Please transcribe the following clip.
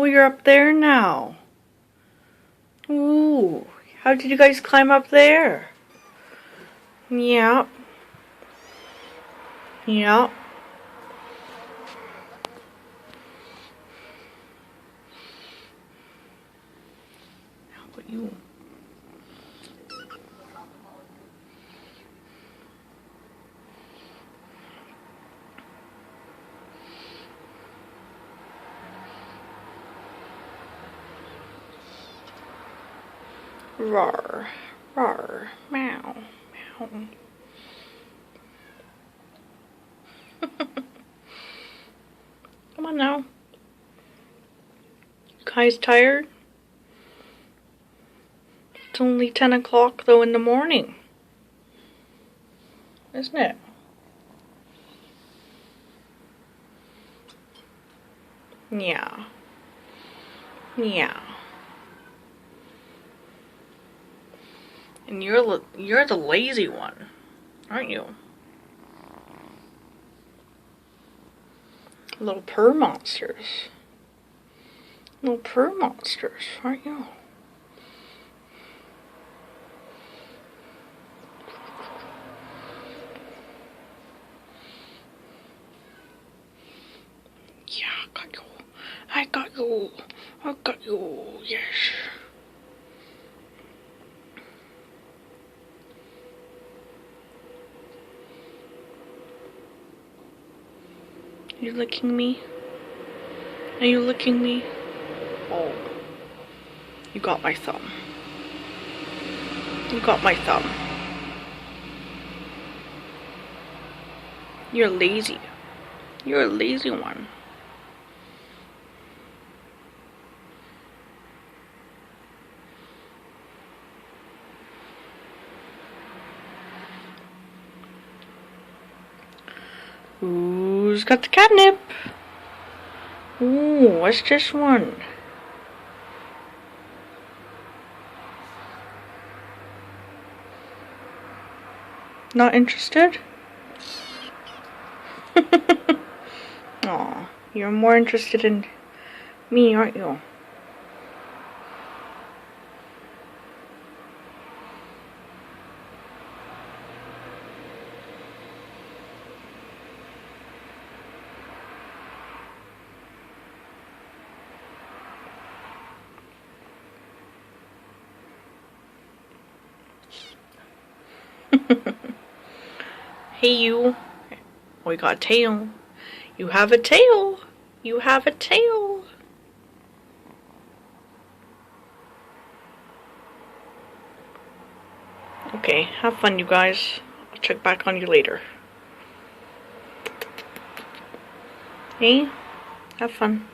Oh, you're up there now. Ooh, how did you guys climb up there? Yep. Yep. How about you? Roar, roar, meow, meow. Come on now. Guys tired? It's only 10 o'clock though in the morning. Isn't it? Yeah. Yeah. And you're the lazy one, aren't you? Little purr monsters. Little purr monsters, aren't you? Yeah, I got you. I got you. I got you. Yes. Are you licking me? Are you licking me? Oh. You got my thumb. You got my thumb. You're lazy. You're a lazy one. Who's got the catnip? Ooh, what's this one? Not interested? Aw, you're more interested in me, aren't you? Hey you. Oh, you got a tail. You have a tail. You have a tail. Okay, have fun you guys. I'll check back on you later. Hey, have fun.